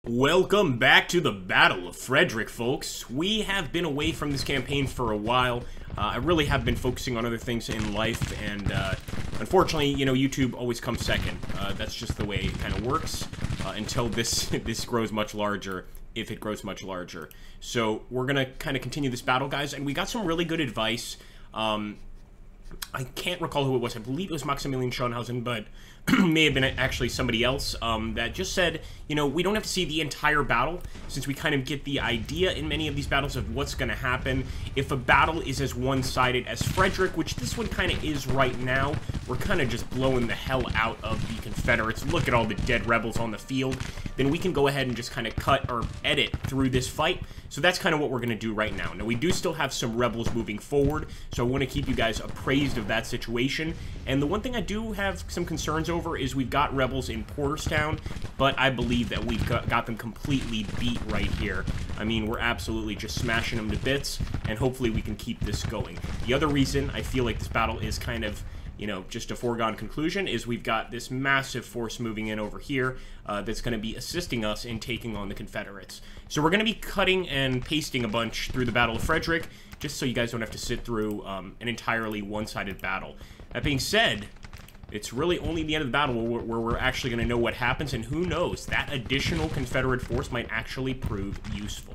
Welcome back to the Battle of Frederick, folks. We have been away from this campaign for a while. I really have been focusing on other things in life, and unfortunately, you know, YouTube always comes second. That's just the way it kind of works until this grows much larger, if it grows much larger. So we're going to kind of continue this battle, guys, and we got some really good advice. I can't recall who it was. I believe it was Maximilian Schonhausen, but may have been actually somebody else that just said, you know, we don't have to see the entire battle, since we kind of get the idea in many of these battles of what's going to happen. If a battle is as one-sided as Frederick, which this one kind of is right now, we're kind of just blowing the hell out of the Confederates. Look at all the dead rebels on the field. Then we can go ahead and just kind of cut or edit through this fight. So that's kind of what we're going to do right now. Now, we do still have some rebels moving forward, so I want to keep you guys appraised of that situation. And the one thing I do have some concerns over is we've got rebels in Porterstown, but I believe that we've got them completely beat right here. I mean, we're absolutely just smashing them to bits, and hopefully we can keep this going. The other reason I feel like this battle is kind of, you know, just a foregone conclusion is we've got this massive force moving in over here that's going to be assisting us in taking on the Confederates. So we're going to be cutting and pasting a bunch through the Battle of Frederick, just so you guys don't have to sit through an entirely one-sided battle. That being said, it's really only the end of the battle where we're actually going to know what happens, and who knows, that additional Confederate force might actually prove useful.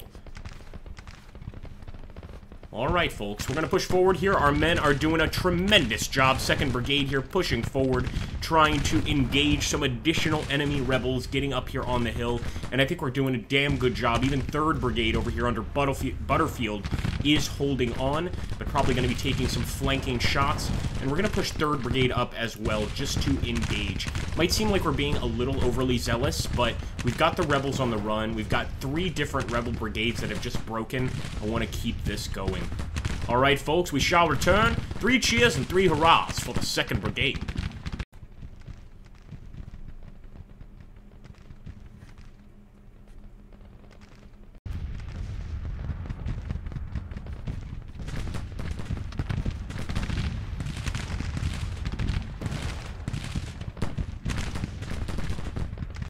Alright, folks, we're going to push forward here. Our men are doing a tremendous job. 2nd Brigade here pushing forward, trying to engage some additional enemy rebels getting up here on the hill. And I think we're doing a damn good job. Even 3rd Brigade over here under Butterfield is holding on, but probably going to be taking some flanking shots. And we're going to push 3rd Brigade up as well, just to engage. Might seem like we're being a little overly zealous, but we've got the rebels on the run. We've got 3 different rebel brigades that have just broken. I want to keep this going. Alright, folks, we shall return. 3 cheers and 3 hurrahs for the 2nd Brigade.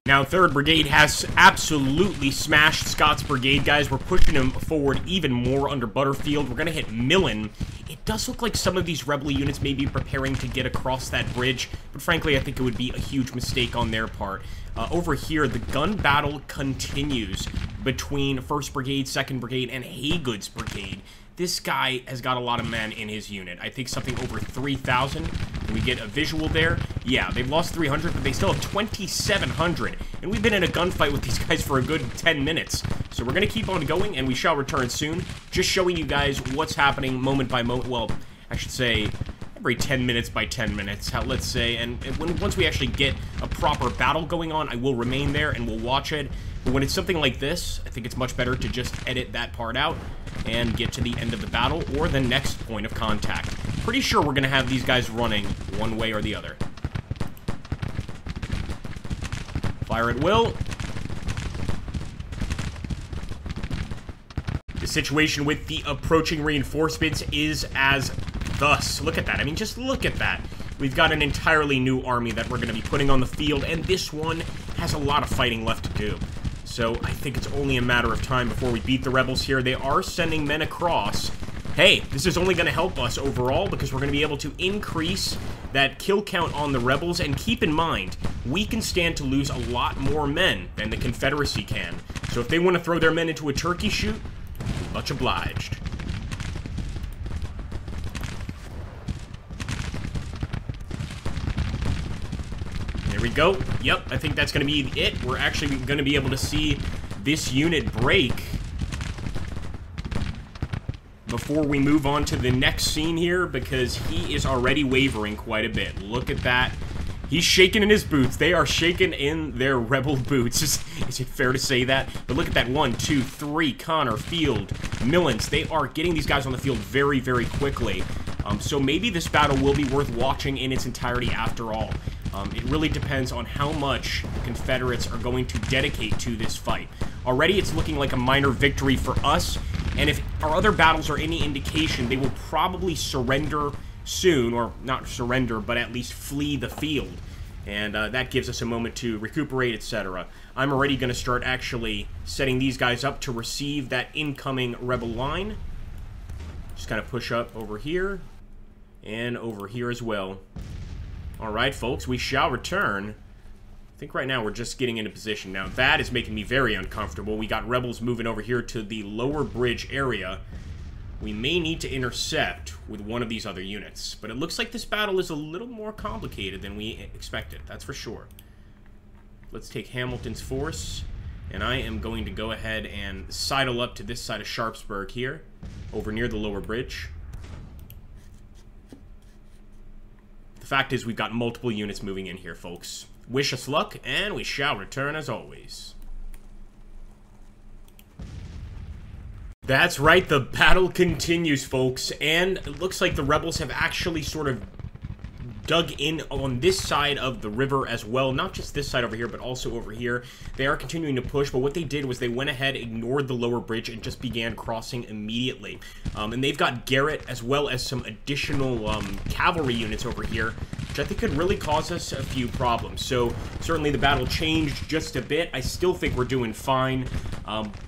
Now, 3rd Brigade has absolutely smashed Scott's Brigade, guys. We're pushing him forward even more under Butterfield. We're going to hit Millen. It does look like some of these rebel units may be preparing to get across that bridge, but frankly, I think it would be a huge mistake on their part. Over here, the gun battle continues between 1st Brigade, 2nd Brigade, and Haygood's Brigade. This guy has got a lot of men in his unit. I think something over 3,000. Can we get a visual there? Yeah, they've lost 300, but they still have 2,700. And we've been in a gunfight with these guys for a good 10 minutes. So we're going to keep on going, and we shall return soon. Just showing you guys what's happening moment by moment. Well, I should say every 10 minutes by 10 minutes, let's say. And once we actually get a proper battle going on, I will remain there and we'll watch it. But when it's something like this, I think it's much better to just edit that part out and get to the end of the battle or the next point of contact. Pretty sure we're going to have these guys running one way or the other. Fire at will. The situation with the approaching reinforcements is as thus. Look at that. I mean, just look at that. We've got an entirely new army that we're going to be putting on the field, and this one has a lot of fighting left to do. So I think it's only a matter of time before we beat the rebels here. They are sending men across. Hey, this is only going to help us overall because we're going to be able to increase that kill count on the rebels. And keep in mind, we can stand to lose a lot more men than the Confederacy can. So if they want to throw their men into a turkey shoot, much obliged. There we go. Yep, I think that's going to be it. We're actually going to be able to see this unit break before we move on to the next scene here, because he is already wavering quite a bit. Look at that. He's shaking in his boots. They are shaking in their rebel boots. Is it fair to say that? But look at that. 1, 2, 3. Connor, Field, Millens. They are getting these guys on the field very, very quickly. So maybe this battle will be worth watching in its entirety after all. It really depends on how much the Confederates are going to dedicate to this fight. Already, it's looking like a minor victory for us, and if our other battles are any indication, they will probably surrender soon, or not surrender, but at least flee the field. And that gives us a moment to recuperate, etc. I'm already going to start actually setting these guys up to receive that incoming rebel line. Just kind of push up over here. And over here as well. Alright, folks, we shall return. I think right now we're just getting into position. Now, that is making me very uncomfortable. We got rebels moving over here to the lower bridge area. We may need to intercept with one of these other units. But it looks like this battle is a little more complicated than we expected. That's for sure. Let's take Hamilton's force. And I am going to go ahead and sidle up to this side of Sharpsburg here. Over near the lower bridge. The fact is we've got multiple units moving in here, folks. Wish us luck, and we shall return as always. That's right, the battle continues, folks, and it looks like the rebels have actually sort of dug in on this side of the river as well. Not just this side over here, but also over here. They are continuing to push, but what they did was they went ahead, ignored the lower bridge, and just began crossing immediately. And they've got Garrett as well as some additional cavalry units over here, which I think could really cause us a few problems. So certainly the battle changed just a bit. I still think we're doing fine,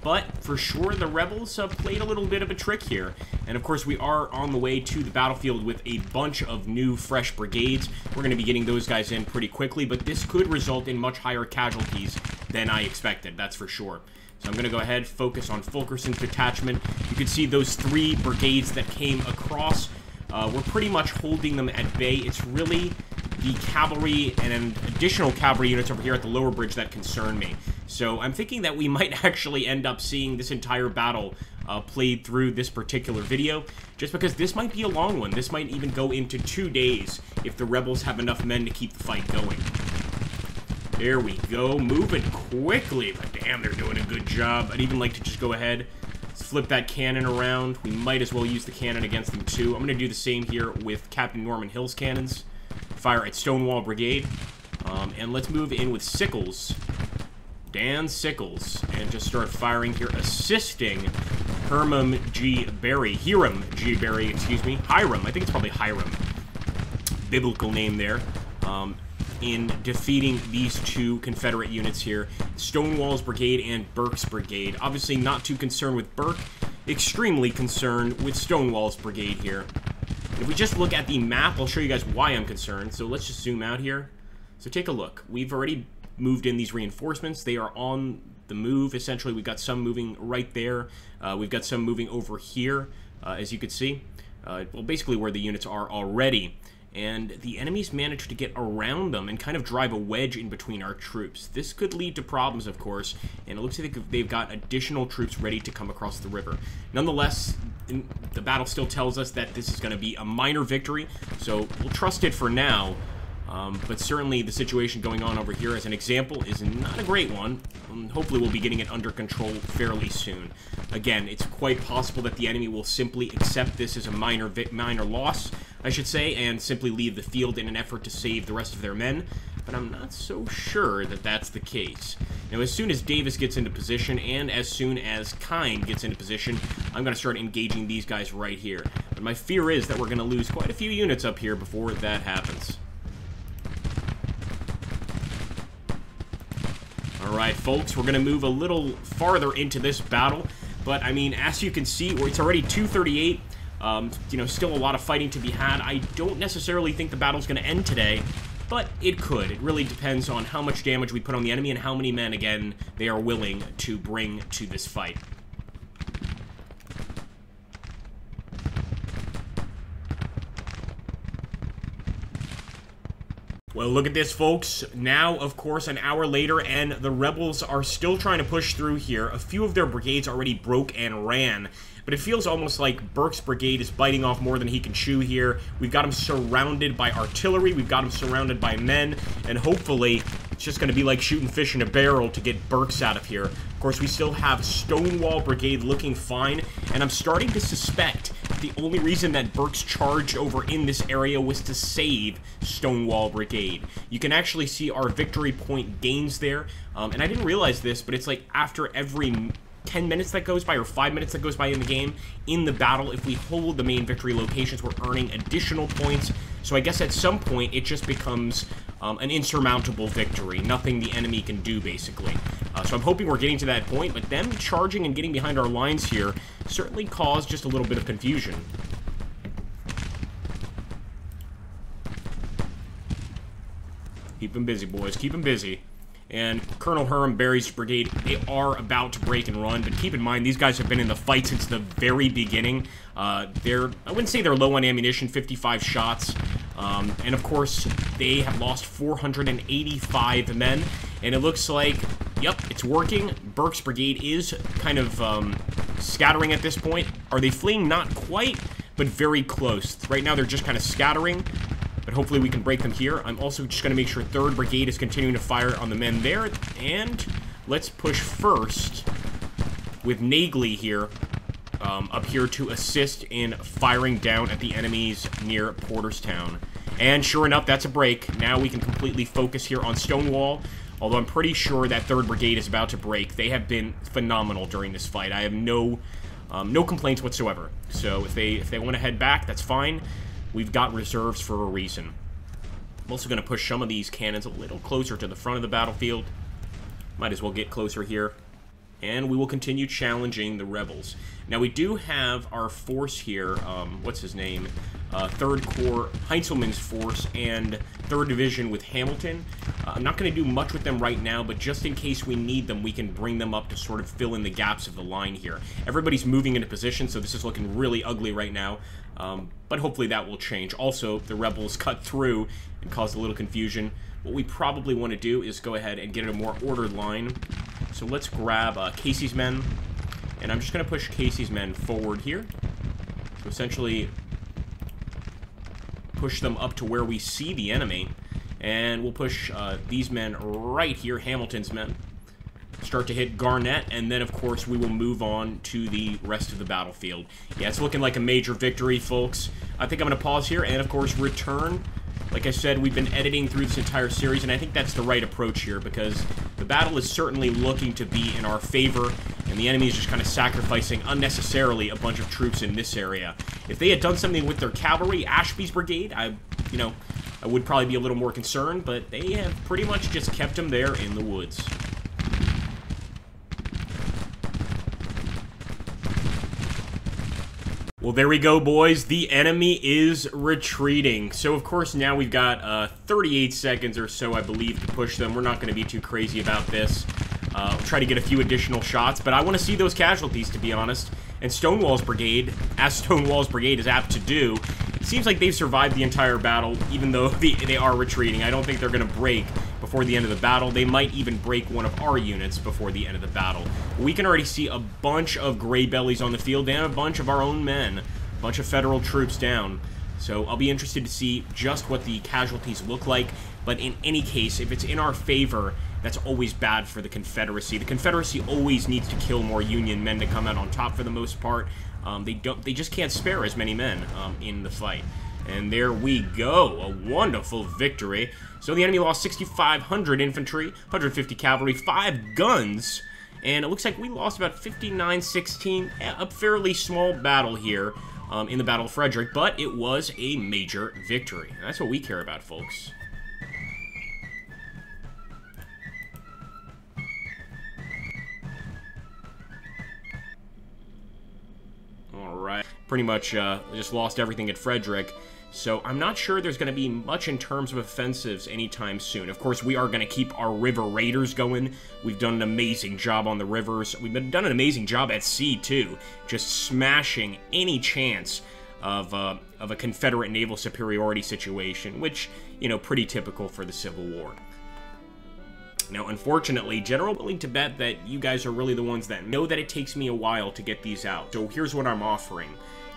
but for sure the rebels played a little bit of a trick here. And of course we are on the way to the battlefield with a bunch of new fresh brigades. We're going to be getting those guys in pretty quickly, but this could result in much higher casualties than I expected, that's for sure. So I'm going to go ahead, focus on Fulkerson's detachment. You can see those 3 brigades that came across. We're pretty much holding them at bay. It's really the cavalry and additional cavalry units over here at the lower bridge that concern me. So I'm thinking that we might actually end up seeing this entire battle played through this particular video, just because this might be a long one. This might even go into 2 days if the rebels have enough men to keep the fight going. There we go, moving quickly, but damn, they're doing a good job. I'd even like to just go ahead, let's flip that cannon around. We might as well use the cannon against them too. I'm going to do the same here with Captain Norman Hill's cannons. Fire at Stonewall Brigade. And let's move in with Sickles. Dan Sickles. And just start firing here, assisting Hiram G. Berry, excuse me. Hiram, I think it's probably Hiram. Biblical name there. In defeating these 2 Confederate units here. Stonewall's Brigade and Burke's Brigade. Obviously not too concerned with Burke. Extremely concerned with Stonewall's Brigade here. If we just look at the map, I'll show you guys why I'm concerned. So let's just zoom out here. So take a look. We've already moved in these reinforcements. They are on the move. Essentially, we've got some moving right there. We've got some moving over here, as you can see. Well, basically where the units are already. And the enemies managed to get around them and kind of drive a wedge in between our troops. This could lead to problems, of course, and it looks like they've got additional troops ready to come across the river. Nonetheless, the battle still tells us that this is going to be a minor victory, so we'll trust it for now. But certainly the situation going on over here, as an example, is not a great one. Hopefully we'll be getting it under control fairly soon. Again, it's quite possible that the enemy will simply accept this as a minor loss, I should say, and simply leave the field in an effort to save the rest of their men. But I'm not so sure that that's the case. Now, as soon as Davis gets into position, and as soon as Kind gets into position, I'm going to start engaging these guys right here. But my fear is that we're going to lose quite a few units up here before that happens. Alright, folks, we're going to move a little farther into this battle. But, I mean, as you can see, it's already 2:38. You know, still a lot of fighting to be had. I don't necessarily think the battle's going to end today, but it could. It really depends on how much damage we put on the enemy and how many men, again, they are willing to bring to this fight. Well, look at this, folks. Now, of course, an hour later, and the rebels are still trying to push through here. A few of their brigades already broke and ran, but it feels almost like Burke's brigade is biting off more than he can chew here. We've got him surrounded by artillery, we've got him surrounded by men, and hopefully it's just going to be like shooting fish in a barrel to get Burke's out of here. Of course, we still have Stonewall Brigade looking fine, and I'm starting to suspect the only reason that Burke's charged over in this area was to save Stonewall Brigade. You can actually see our victory point gains there, and I didn't realize this, but it's like after every 10 minutes that goes by, or 5 minutes that goes by in the game, in the battle, if we hold the main victory locations, we're earning additional points. So I guess at some point, it just becomes an insurmountable victory. Nothing the enemy can do, basically. So I'm hoping we're getting to that point, but them charging and getting behind our lines here certainly caused just a little bit of confusion. Keep them busy, boys. Keep them busy. And Colonel Hurrah and Barry's brigade, they are about to break and run, but keep in mind, these guys have been in the fight since the very beginning. I wouldn't say they're low on ammunition, 55 shots. And of course, they have lost 485 men, and it looks like, yep, it's working. Burke's brigade is kind of scattering at this point. Are they fleeing? Not quite, but very close. Right now, they're just kind of scattering. But hopefully we can break them here. I'm also just going to make sure 3rd Brigade is continuing to fire on the men there. And let's push first with Nagley here, up here to assist in firing down at the enemies near Porterstown. And sure enough, that's a break. Now we can completely focus here on Stonewall. Although I'm pretty sure that 3rd Brigade is about to break. They have been phenomenal during this fight. I have no complaints whatsoever. So if they want to head back, that's fine. We've got reserves for a reason. I'm also going to push some of these cannons a little closer to the front of the battlefield. Might as well get closer here. And we will continue challenging the rebels. Now, we do have our force here, what's his name? 3rd Corps, Heinzelman's force, and 3rd Division with Hamilton. I'm not going to do much with them right now, but just in case we need them, we can bring them up to sort of fill in the gaps of the line here. Everybody's moving into position, so this is looking really ugly right now. But hopefully that will change. Also, the rebels cut through and caused a little confusion. What we probably want to do is go ahead and get a more ordered line. So let's grab Casey's men, and I'm just going to push Casey's men forward here. So essentially push them up to where we see the enemy, and we'll push these men right here, Hamilton's men. Start to hit Garnett, and then, of course, we will move on to the rest of the battlefield. Yeah, it's looking like a major victory, folks. I think I'm going to pause here and, of course, return. Like I said, we've been editing through this entire series, and I think that's the right approach here, because the battle is certainly looking to be in our favor, and the enemy is just kind of sacrificing unnecessarily a bunch of troops in this area. If they had done something with their cavalry, Ashby's brigade, I would probably be a little more concerned, but they have pretty much just kept them there in the woods. Well, there we go, boys. The enemy is retreating. So, of course, now we've got 38 seconds or so, I believe, to push them. We're not going to be too crazy about this. We'll try to get a few additional shots, but I want to see those casualties, to be honest. And Stonewall's brigade, as Stonewall's brigade is apt to do, it seems like they've survived the entire battle, even though they are retreating. I don't think they're going to break before the end of the battle. They might even break one of our units before the end of the battle. We can already see a bunch of gray bellies on the field and a bunch of our own men, a bunch of federal troops down. So I'll be interested to see just what the casualties look like. But in any case, if it's in our favor, that's always bad for the Confederacy. The Confederacy always needs to kill more Union men to come out on top for the most part. They just can't spare as many men in the fight. And there we go, a wonderful victory. So the enemy lost 6,500 infantry, 150 cavalry, 5 guns, and it looks like we lost about 59-16. A fairly small battle here in the Battle of Frederick, but it was a major victory. And that's what we care about, folks. Alright, pretty much just lost everything at Frederick. So I'm not sure there's going to be much in terms of offensives anytime soon. Of course, we are going to keep our river raiders going. We've done an amazing job on the rivers. We've done an amazing job at sea, too. Just smashing any chance of a Confederate naval superiority situation, which, you know, pretty typical for the Civil War. Now, unfortunately, General willing to bet that you guys are really the ones that know that it takes me a while to get these out. So here's what I'm offering.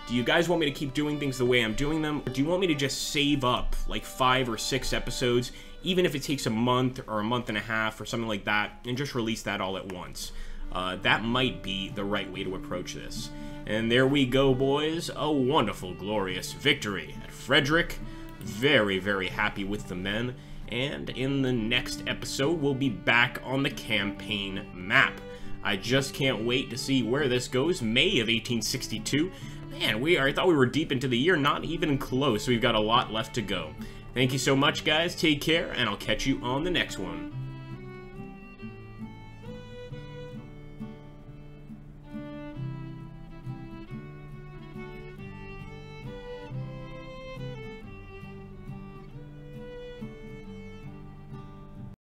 Do you guys want me to keep doing things the way I'm doing them? Or do you want me to just save up like 5 or 6 episodes, even if it takes a month or a month and a half or something like that, and just release that all at once? That might be the right way to approach this. And there we go, boys. A wonderful, glorious victory at Frederick. Very, very happy with the men. And in the next episode, we'll be back on the campaign map. I just can't wait to see where this goes. May of 1862. Man, I thought we were deep into the year, not even close. We've got a lot left to go. Thank you so much, guys. Take care, and I'll catch you on the next one.